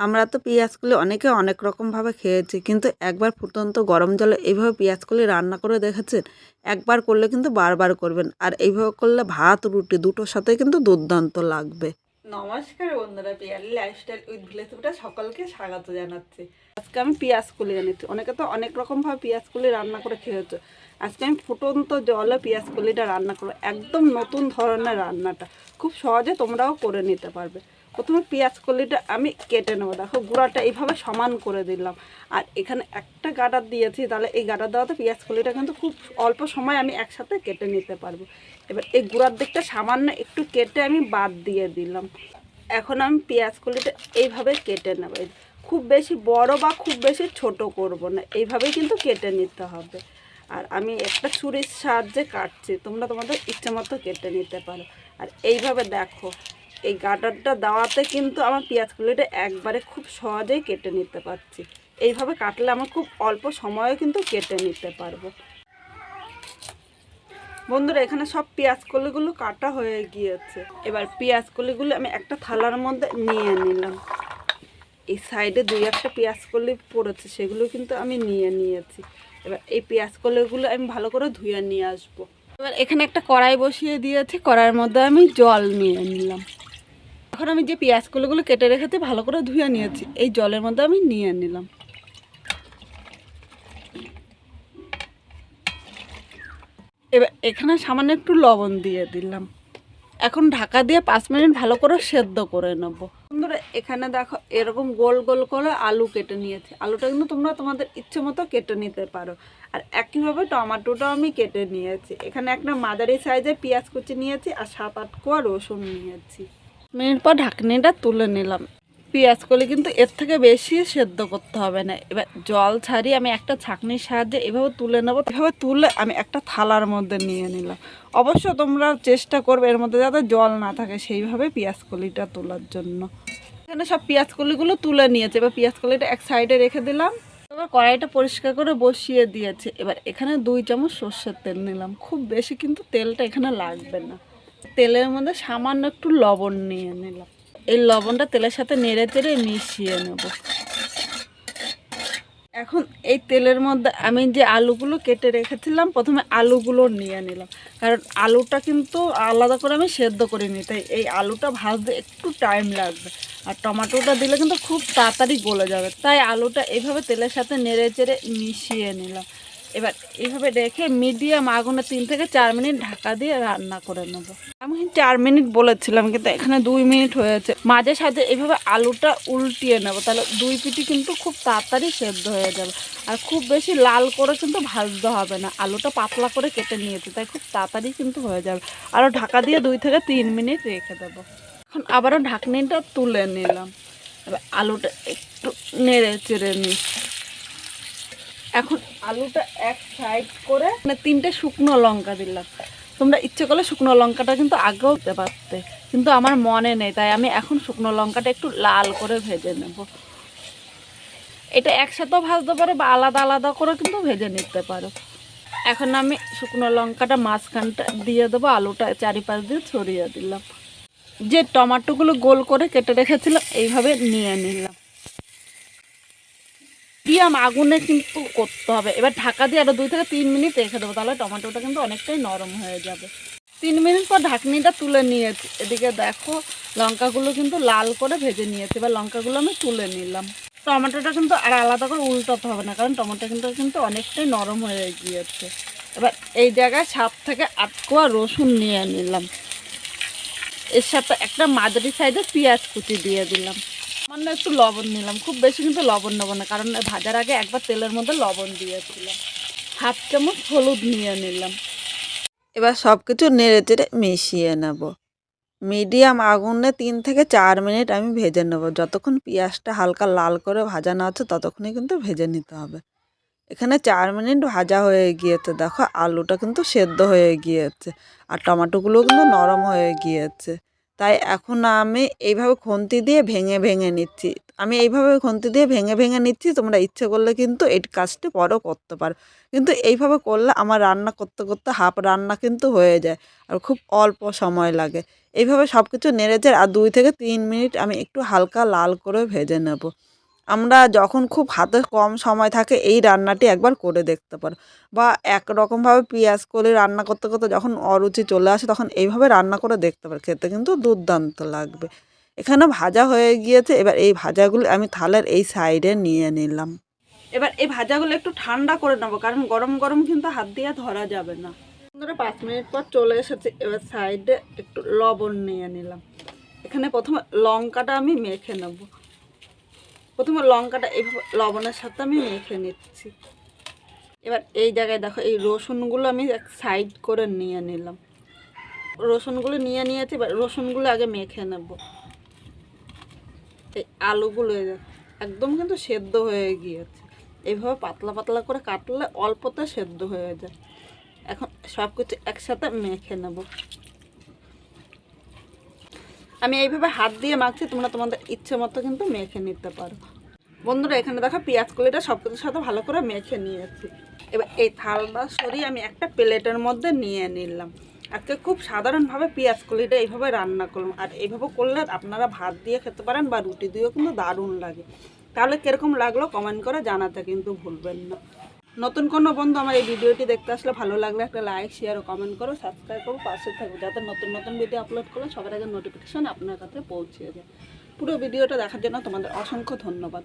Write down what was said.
আমরা তো পেঁয়াজকলি অনেকে অনেক রকমভাবে খেয়েছি, কিন্তু একবার ফুটন্ত গরম জলে এইভাবে পেঁয়াজকলি রান্না করে দেখেছেন? একবার করলে কিন্তু বারবার করবেন, আর এইভাবে করলে ভাত রুটি দুটোর সাথে কিন্তু দুর্দান্ত লাগবে। নমস্কার বন্ধুরা, পিয়ালি লাইফস্টাইল উইথ ভিলেজটা সকলকে স্বাগত জানাচ্ছি। আজকে আমি পেঁয়াজকলি এনেছি। অনেকে তো অনেক রকমভাবে পেঁয়াজকলি রান্না করে খেয়েছে। আজকে আমি ফুটন্ত জলে পেঁয়াজকলিটা রান্না করবো, একদম নতুন ধরনের রান্নাটা। খুব সহজে তোমরাও করে নিতে পারবে। প্রথমে পেঁয়াজকলিটা আমি কেটে নেবো। দেখো গুঁড়াটা এইভাবে সমান করে দিলাম, আর এখানে একটা গাডার দিয়েছি, তাহলে এই গাডার দেওয়াতে পেঁয়াজকলিটা কিন্তু খুব অল্প সময় আমি একসাথে কেটে নিতে পারবো। এবার এই গুঁড়ার দিকটা সামান্য একটু কেটে আমি বাদ দিয়ে দিলাম। এখন আমি পেঁয়াজকলিটা এইভাবে কেটে নেব। খুব বেশি বড় বা খুব বেশি ছোট করব না, এইভাবেই কিন্তু কেটে নিতে হবে। আর আমি একটা ছুরির সাহায্যে কাটছি, তোমরা তোমাদের ইচ্ছে মতো কেটে নিতে পারো। আর এইভাবে দেখো, এই গাটারটা দেওয়াতে কিন্তু আমার পেঁয়াজকলিটা একবারে খুব সহজেই কেটে নিতে পারছি। এইভাবে কাটলে আমার খুব অল্প সময়ে কিন্তু কেটে নিতে পারবো। বন্ধুরা, এখানে সব পেঁয়াজকলিগুলো কাটা হয়ে গিয়েছে। এবার পেঁয়াজকলিগুলো আমি একটা থালার মধ্যে নিয়ে নিলাম। এই সাইডে দুই একটা পেঁয়াজকলি পড়েছে, সেগুলো কিন্তু আমি নিয়ে নিয়েছি। এবার এই পেঁয়াজকলিগুলো আমি ভালো করে ধুয়ে নিয়ে আসবো। এবার এখানে একটা কড়াই বসিয়ে দিয়েছি, কড়াইয়ের মধ্যে আমি জল নিয়ে নিলাম। এখন আমি যে পেঁয়াজকলিগুলো কেটে রেখেছি ভালো করে ধুয়ে নিয়েছি, এই জলের মধ্যে আমি নিয়ে নিলাম। এবার এখানে সামান্য একটু লবণ দিয়ে দিলাম। এখন ঢাকা দিয়ে 5 মিনিট ভালো করে সেদ্ধ করে নেব। বন্ধুরা, এখানে দেখো এরকম গোল গোল করে আলু কেটে নিয়েছি। আলুটা কিন্তু তোমরা তোমাদের ইচ্ছে মতো কেটে নিতে পারো। আর একইভাবে টমেটোটাও আমি কেটে নিয়েছি। এখানে একটা মাঝারি সাইজে পেঁয়াজ কুচি নিয়েছি, আর 7-8 কোয়া রসুন নিয়েছি। মিনিট পর ঢাকনিটা তুলে নিলাম। পেঁয়াজকলি কিন্তু এর থেকে বেশি সেদ্ধ করতে হবে না। এবার জল ছাড়িয়ে আমি একটা ছাঁকনির সাহায্যে এভাবে তুলে নেব। এভাবে তুলে আমি একটা থালার মধ্যে নিয়ে নিলাম। অবশ্য তোমরা চেষ্টা করবে এর মধ্যে যাতে জল না থাকে, সেইভাবে পেঁয়াজকলিটা তোলার জন্য। এখানে সব পেঁয়াজকলিগুলো তুলে নিয়েছে। এবার পেঁয়াজকলিটা এক সাইডে রেখে দিলাম। এবার কড়াইটা পরিষ্কার করে বসিয়ে দিয়েছে। এবার এখানে 2 চামচ সর্ষের তেল নিলাম। খুব বেশি কিন্তু তেলটা এখানে লাগবে না। তেলের মধ্যে সামান্য একটু লবণ নিয়ে নিলাম। এই লবণটা তেলের সাথে নেড়ে চেড়ে মিশিয়ে নেব। এখন এই তেলের মধ্যে আমি যে আলুগুলো কেটে রেখেছিলাম, প্রথমে আলুগুলো নিয়ে নিলাম। কারণ আলুটা কিন্তু আলাদা করে আমি সেদ্ধ করিনি, তাই এই আলুটা ভাজতে একটু টাইম লাগবে। আর টমেটোটা দিলে কিন্তু খুব তাড়াতাড়ি গলে যাবে, তাই আলুটা এইভাবে তেলের সাথে নেড়ে চেড়ে মিশিয়ে নিলাম। এবার এইভাবে রেখে মিডিয়াম আগুনে 3 থেকে 4 মিনিট ঢাকা দিয়ে রান্না করে নেব। আমি 4 মিনিট বলেছিলাম, কিন্তু এখানে 2 মিনিট হয়েছে। মাঝে সাঝে এইভাবে আলুটা উল্টিয়ে নেব, তাহলে 2 পিঠই কিন্তু খুব তাড়াতাড়ি সেদ্ধ হয়ে যাবে। আর খুব বেশি লাল করে কিন্তু ভাজতে হবে না, আলুটা পাতলা করে কেটে নিয়েছি, তাই খুব তাড়াতাড়ি কিন্তু হয়ে যাবে। আরও ঢাকা দিয়ে 2 থেকে 3 মিনিট রেখে দেবো। এখন আবারও ঢাকনিটা তুলে নিলাম। এবার আলুটা একটু নেড়ে চেড়ে নিই। এখন আলুটা এক সাইড করে 3টে শুকনো লঙ্কা দিলাম। তোমরা ইচ্ছে করলে শুকনো লঙ্কাটা কিন্তু আগেও দিতে পারতে, কিন্তু আমার মনে নেই, তাই আমি এখন শুকনো লঙ্কাটা একটু লাল করে ভেজে নেব। এটা একসাথেও ভাজতে পারো বা আলাদা আলাদা করে কিন্তু ভেজে নিতে পারো। এখন আমি শুকনো লঙ্কাটা মাঝখানটা দিয়ে দেবো, আলুটা চারিপাশ দিয়ে ছড়িয়ে দিলাম। যে টমেটোগুলো গোল করে কেটে রেখেছিলাম এইভাবে নিয়ে নিলাম। মিডিয়াম আগুনে কিন্তু করতে হবে। এবার ঢাকা দিয়ে আরও 2 থেকে 3 মিনিট রেখে দেবো, তাহলে টমেটোটা কিন্তু অনেকটাই নরম হয়ে যাবে। 3 মিনিট পর ঢাকনিটা তুলে নিয়েছি। এদিকে দেখো লঙ্কাগুলো কিন্তু লাল করে ভেজে নিয়েছি। এবার লঙ্কাগুলো আমি তুলে নিলাম। টমেটোটা কিন্তু আর আলাদা করে উল্টাতে হবে না, কারণ টমেটো কিন্তু অনেকটাই নরম হয়ে গিয়েছে। এবার এই জায়গায় 7 থেকে 8 কোয়া রসুন নিয়ে নিলাম। এর সাথে একটা মাঝারি সাইজের পেঁয়াজ কুচি দিয়ে দিলাম। সামান্য একটু লবণ নিলাম, খুব বেশি কিন্তু লবণ নেবো না, কারণ ভাজার আগে একবার তেলের মধ্যে লবণ দিয়েছিলাম। 1/2 চামচ হলুদ নিয়ে নিলাম। এবার সব কিছু নেড়ে চেড়ে মিশিয়ে নেব। মিডিয়াম আগুনে 3 থেকে 4 মিনিট আমি ভেজে নেব। যতক্ষণ পেঁয়াজটা হালকা লাল করে ভাজা না হচ্ছে ততক্ষণই কিন্তু ভেজে নিতে হবে। এখানে 4 মিনিট ভাজা হয়ে গিয়েছে। দেখো আলুটা কিন্তু সেদ্ধ হয়ে গিয়েছে, আর টমেটোগুলো কিন্তু নরম হয়ে গিয়েছে। তাই এখন আমি এইভাবে খুন্তি দিয়ে ভেঙে ভেঙে নিচ্ছি। আমি এইভাবে খুন্তি দিয়ে ভেঙে ভেঙে নিচ্ছি, তোমরা ইচ্ছে করলে কিন্তু এই কাজটি পরেও করতে পারো, কিন্তু এইভাবে করলে আমার রান্না করতে করতে হাফ রান্না কিন্তু হয়ে যায় আর খুব অল্প সময় লাগে। এইভাবে সব কিছু নেড়েচেড়ে আর 2 থেকে 3 মিনিট আমি একটু হালকা লাল করে ভেজে নেব। আমরা যখন খুব হাতে কম সময় থাকে এই রান্নাটি একবার করে দেখতে পারো, বা একরকমভাবে পেঁয়াজ কলি রান্না করতে করতে যখন অরুচি চলে আসে তখন এইভাবে রান্না করে দেখতে পারো, খেতে কিন্তু দুর্দান্ত লাগবে। এখানে ভাজা হয়ে গিয়েছে, এবার এই ভাজাগুলো আমি থালের এই সাইডে নিয়ে নিলাম। এবার এই ভাজাগুলো একটু ঠান্ডা করে নেবো, কারণ গরম গরম কিন্তু হাত দিয়ে ধরা যাবে না। 5 মিনিট পর চলে এসেছে, এবার সাইডে একটু লবণ নিয়ে নিলাম। এখানে প্রথমে লঙ্কাটা আমি মেখে নেব। প্রথমে লঙ্কাটা এইভাবে লবণের সাথে আমি মেখে নিচ্ছি। এবার এই জায়গায় দেখো এই রসুনগুলো আমি এক সাইড করে নিয়ে নিলাম। রসুনগুলো নিয়ে নিয়েছি, এবার রসুনগুলো আগে মেখে নেব। এই আলুগুলো একদম কিন্তু সেদ্ধ হয়ে গিয়েছে, এইভাবে পাতলা পাতলা করে কাটলে অল্পতে সেদ্ধ হয়ে যায়। এখন সব কিছু একসাথে মেখে নেব। আমি এইভাবে হাত দিয়ে মাখছি, তোমরা তোমাদের ইচ্ছে মতো কিন্তু মেখে নিতে পারো। বন্ধুরা এখানে দেখো পেঁয়াজ কলিটা সব কিছুর সাথে ভালো করে মেখে নিয়েছি। এবার এই থালটা সরিয়ে আমি একটা প্লেটের মধ্যে নিয়ে নিলাম। আজকে খুব সাধারণভাবে পেঁয়াজ কলিটা এইভাবে রান্না করলাম, আর এইভাবে করলে আপনারা ভাত দিয়ে খেতে পারেন বা রুটি দিয়েও কিন্তু দারুণ লাগে। তাহলে কীরকম লাগলো কমেন্ট করে জানাতে কিন্তু ভুলবেন না। নতুন কোনো বন্ধু আমার এই ভিডিওটি দেখতে আসলে ভালো লাগলে একটা লাইক শেয়ার ও কমেন্ট করো, সাবস্ক্রাইব করো, পাশে থাকবে যাতে নতুন নতুন ভিডিও আপলোড করলে সবার আগে নোটিফিকেশান আপনার কাছে পৌঁছে যায়। পুরো ভিডিওটা দেখার জন্য তোমাদের অসংখ্য ধন্যবাদ।